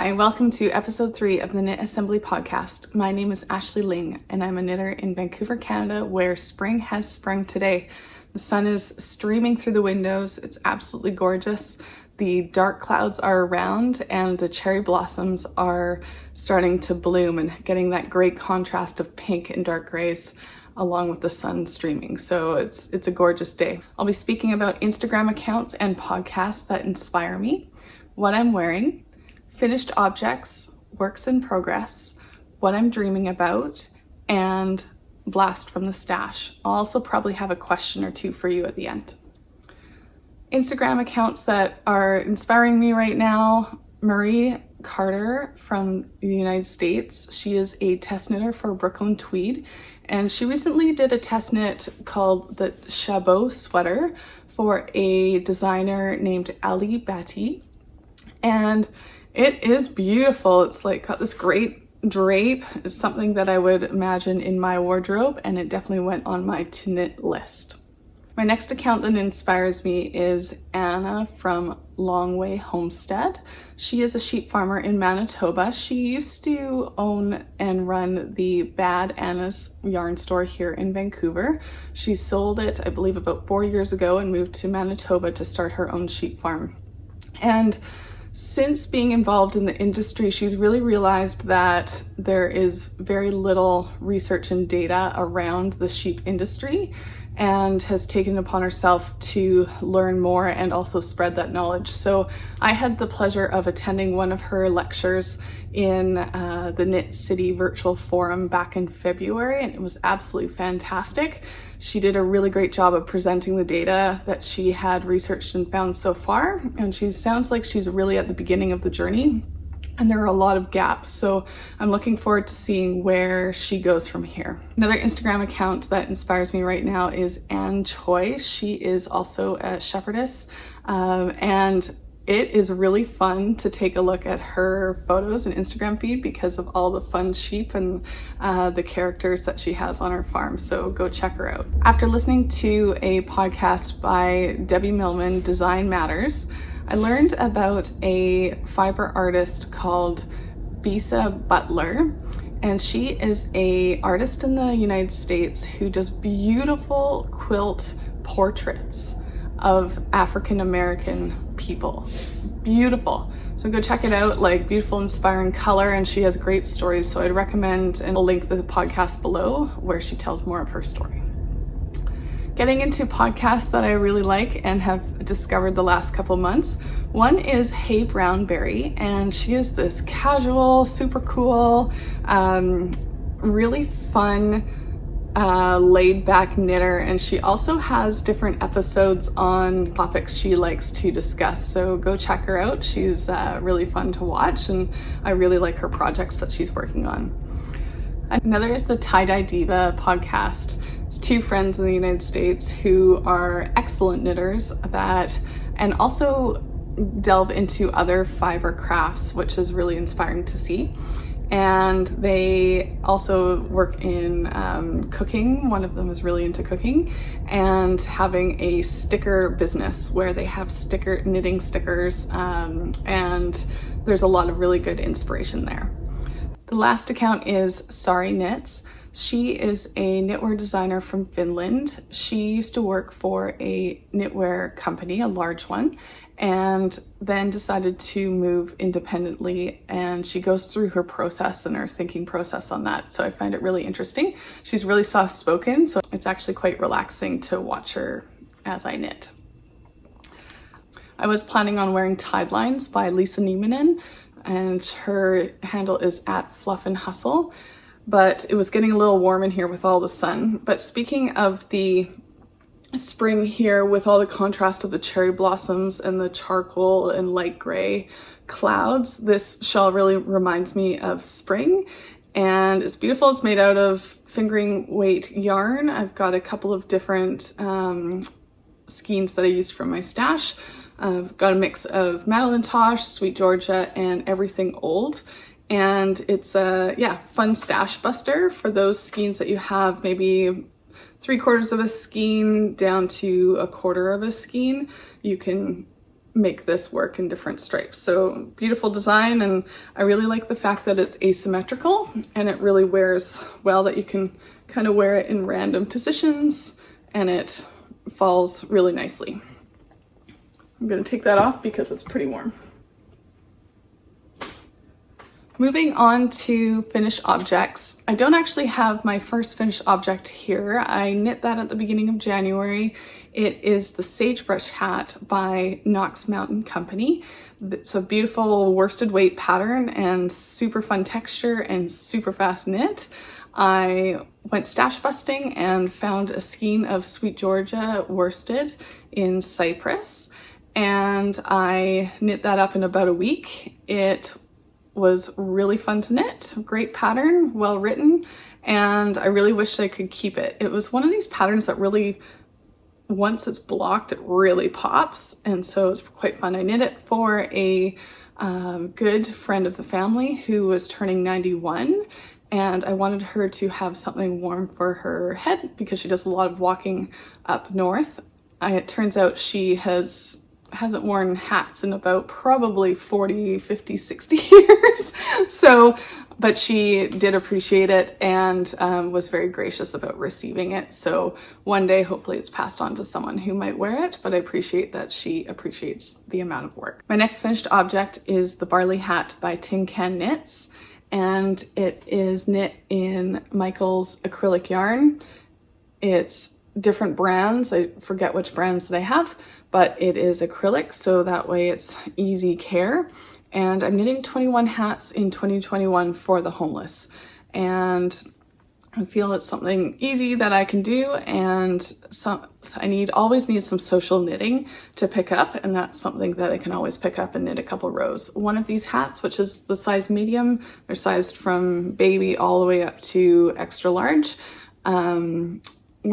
Hi, welcome to episode 3 of the Knit Assembly podcast. My name is Ashley Ling and I'm a knitter in Vancouver, Canada, where spring has sprung today. The sun is streaming through the windows. It's absolutely gorgeous. The dark clouds are around and the cherry blossoms are starting to bloom and getting that great contrast of pink and dark grays along with the sun streaming. So it's a gorgeous day. I'll be speaking about Instagram accounts and podcasts that inspire me, what I'm wearing, finished objects, works in progress, what I'm dreaming about, and blast from the stash. I'll also probably have a question or two for you at the end. Instagram accounts that are inspiring me right now: Marie Carter from the United States. She is a test knitter for Brooklyn Tweed, and she recently did a test knit called the Chabot Sweater for a designer named Ali Batty, and it is beautiful. It's like got this great drape. It's something that I would imagine in my wardrobe, and it definitely went on my to knit list. My next account that inspires me is Anna from Long Way Homestead. She is a sheep farmer in Manitoba. She used to own and run the Bad Anna's yarn store here in Vancouver. She sold it, I believe, about 4 years ago and moved to Manitoba to start her own sheep farm. And since being involved in the industry, she's really realized that there is very little research and data around the sheep industry, and has taken it upon herself to learn more and also spread that knowledge. So I had the pleasure of attending one of her lectures in the Knit City virtual forum back in February, and it was absolutely fantastic. She did a really great job of presenting the data that she had researched and found so far, and she sounds like she's really at the beginning of the journey, and there are a lot of gaps. So I'm looking forward to seeing where she goes from here. Another Instagram account that inspires me right now is Anne Choi. She is also a shepherdess, and it is really fun to take a look at her photos and Instagram feed because of all the fun sheep and the characters that she has on her farm. So go check her out. After listening to a podcast by Debbie Millman, Design Matters, I learned about a fiber artist called Bisa Butler, and she is an artist in the United States who does beautiful quilt portraits of African American people. Beautiful. So go check it out, like beautiful, inspiring color, and she has great stories. So I'd recommend, and I'll link the podcast below where she tells more of her story. Getting into podcasts that I really like and have discovered the last couple months. One is HeyBrownBerry, and she is this casual, super cool, really fun, laid back knitter, and she also has different episodes on topics she likes to discuss. So go check her out. She's really fun to watch, and I really like her projects that she's working on. Another is the tyedyediva podcast. It's two friends in the United States who are excellent knitters and also delve into other fiber crafts, which is really inspiring to see. And they also work in cooking. One of them is really into cooking and having a sticker business where they have knitting stickers, and there's a lot of really good inspiration there. The last account is Sariknits. She is a knitwear designer from Finland. She used to work for a knitwear company, a large one, and then decided to move independently, and she goes through her process and her thinking process on that. So I find it really interesting. She's really soft-spoken, so it's actually quite relaxing to watch her as I knit. I was planning on wearing Tidelines by Liisa Nieminen, and her handle is @fluffandhustle, but it was getting a little warm in here with all the sun. But speaking of the spring here with all the contrast of the cherry blossoms and the charcoal and light gray clouds, this shawl really reminds me of spring, and it's beautiful. It's made out of fingering weight yarn. I've got a couple of different skeins that I used from my stash. I've got a mix of Madelinetosh, Sweetgeorgia, and everything old. And it's a fun stash buster for those skeins that you have maybe 3/4 of a skein down to 1/4 of a skein. You can make this work in different stripes. So beautiful design, and I really like the fact that it's asymmetrical and it really wears well, that you can kind of wear it in random positions and it falls really nicely. I'm going to take that off because it's pretty warm. Moving on to finished objects. I don't actually have my first finished object here. I knit that at the beginning of January. It is the Sagebrush hat by Knox Mountain Company. It's a beautiful worsted weight pattern and super fun texture and super fast knit. I went stash busting and found a skein of Sweetgeorgia worsted in Cypress, and I knit that up in about a week. It was really fun to knit, great pattern, well written, and I really wished I could keep it. It was one of these patterns that really, once it's blocked, it really pops, and so it was quite fun. I knit it for a good friend of the family who was turning 91, and I wanted her to have something warm for her head because she does a lot of walking up north. It turns out she hasn't worn hats in about probably 40, 50, 60 years. So, but she did appreciate it and was very gracious about receiving it. So one day, hopefully it's passed on to someone who might wear it, but I appreciate that she appreciates the amount of work. My next finished object is the Barley Hat by Tin Can Knits, and it is knit in Michael's acrylic yarn. It's different brands. I forget which brands they have, but it is acrylic, so that way it's easy care. And I'm knitting 21 hats in 2021 for the homeless. And I feel it's something easy that I can do, and I always need some social knitting to pick up, and that's something that I can always pick up and knit a couple rows. One of these hats, which is the size medium, they're sized from baby all the way up to extra large. One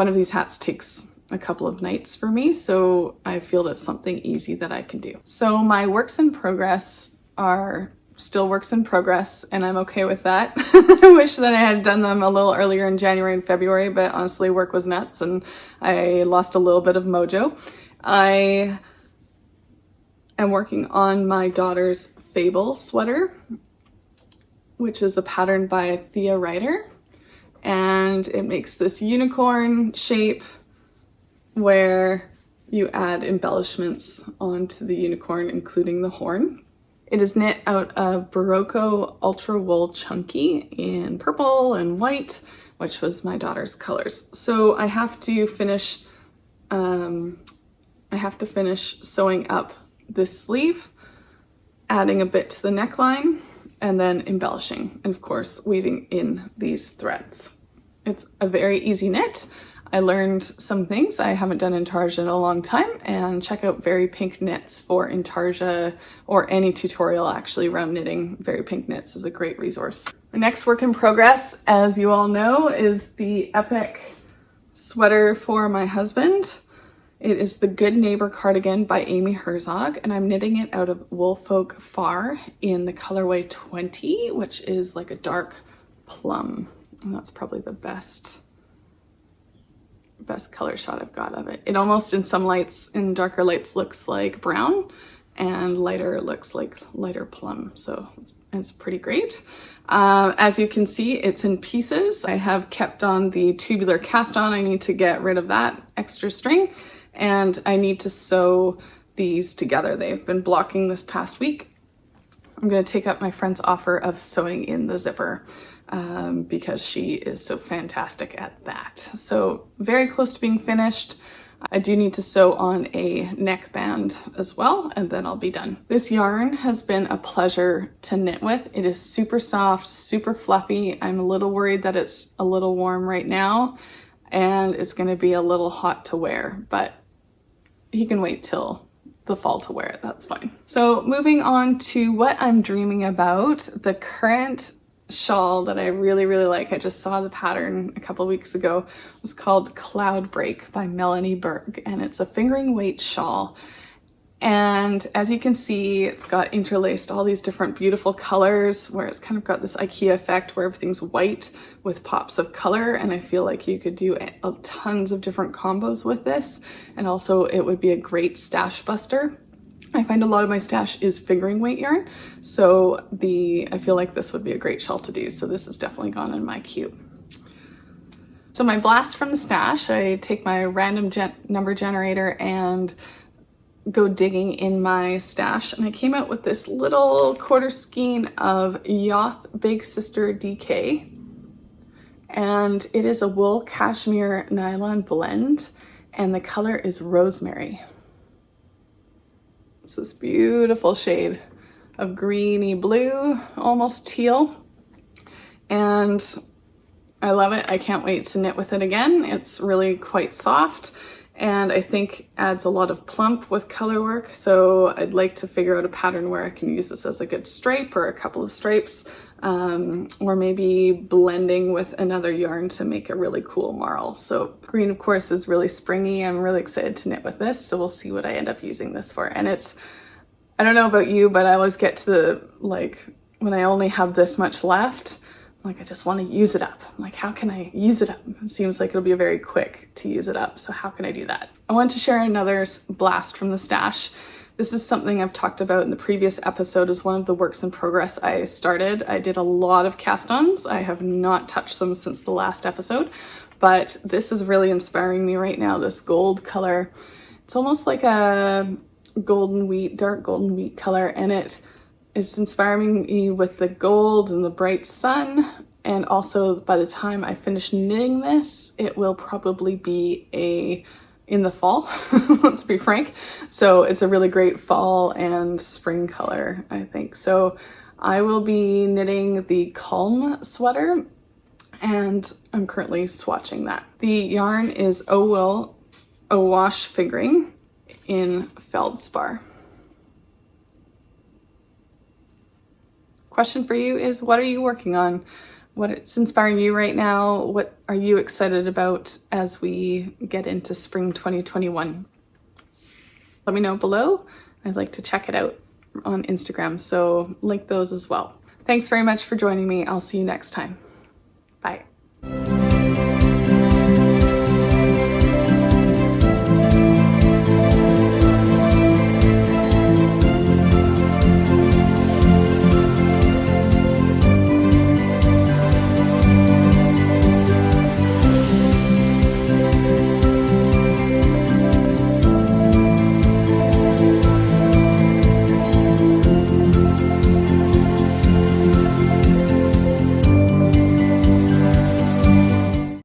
of these hats takes a couple of nights for me, so I feel that's something easy that I can do. So my works in progress are still works in progress, and I'm okay with that. I wish that I had done them a little earlier in January and February, but honestly work was nuts and I lost a little bit of mojo. I am working on my daughter's Fabel sweater, which is a pattern by Thea Rytter, and it makes this unicorn shape where you add embellishments onto the unicorn, including the horn. It is knit out of Berocco Ultra Wool Chunky in purple and white, which was my daughter's colors. So I have to finish sewing up this sleeve, adding a bit to the neckline, and then embellishing, and of course weaving in these threads. It's a very easy knit. I learned some things I haven't done intarsia in a long time, and check out VeryPink knits for intarsia, or any tutorial actually around knitting. VeryPink knits is a great resource. My next work in progress, as you all know, is the epic sweater for my husband. It is the Good Neighbor cardigan by Amy Herzog, and I'm knitting it out of Woolfolk Far in the colorway 20, which is like a dark plum, and that's probably the best color shot I've got of it. It almost, in some lights, in darker lights, looks like brown, and lighter it looks like lighter plum, so it's pretty great. As you can see, it's in pieces. I have kept on the tubular cast on. I need to get rid of that extra string, and I need to sew these together. They've been blocking this past week. I'm going to take up my friend's offer of sewing in the zipper because she is so fantastic at that. So very close to being finished. I do need to sew on a neckband as well, and then I'll be done. This yarn has been a pleasure to knit with. It is super soft, super fluffy. I'm a little worried that it's a little warm right now, and it's going to be a little hot to wear, but he can wait till the fall to wear it. That's fine. So moving on to what I'm dreaming about, the current shawl that I really like, I just saw the pattern a couple weeks ago, was called Cloudbreak by Melanie Berg, and it's a fingering weight shawl. And as you can see, it's got interlaced all these different beautiful colors, where it's kind of got this IKEA effect where everything's white with pops of color, and I feel like you could do tons of different combos with this, and also it would be a great stash buster. I find a lot of my stash is fingering weight yarn, so I feel like this would be a great shawl to do, so this has definitely gone in my queue. So my blast from the stash, I take my random number generator and go digging in my stash, and I came out with this little quarter skein of YOTH Big Sister DK, and it is a wool cashmere nylon blend, and the color is rosemary. It's this beautiful shade of greeny blue, almost teal, and I love it. I can't wait to knit with it again. It's really quite soft, and I think adds a lot of plump with color work, so I'd like to figure out a pattern where I can use this as a good stripe or a couple of stripes, or maybe blending with another yarn to make a really cool marl. So green, of course, is really springy. I'm really excited to knit with this, so we'll see what I end up using this for. And I don't know about you, but I always get to the, when I only have this much left, I just want to use it up. I'm like, how can I use it up? It seems like it'll be very quick to use it up. So how can I do that? I want to share another blast from the stash. This is something I've talked about in the previous episode as one of the works in progress I started. I did a lot of cast-ons. I have not touched them since the last episode, but this is really inspiring me right now. This gold color, it's almost like a golden wheat, dark golden wheat color, and it is inspiring me with the gold and the bright sun. And also by the time I finish knitting this, it will probably be in the fall, let's be frank. So it's a really great fall and spring color, I think. So I will be knitting the Calm sweater, and I'm currently swatching that. The yarn is O Wash fingering in Feldspar. Question for you is, what are you working on? What's inspiring you right now? What are you excited about as we get into spring 2021? Let me know below. I'd like to check it out on Instagram, so link those as well. Thanks very much for joining me. I'll see you next time. Bye.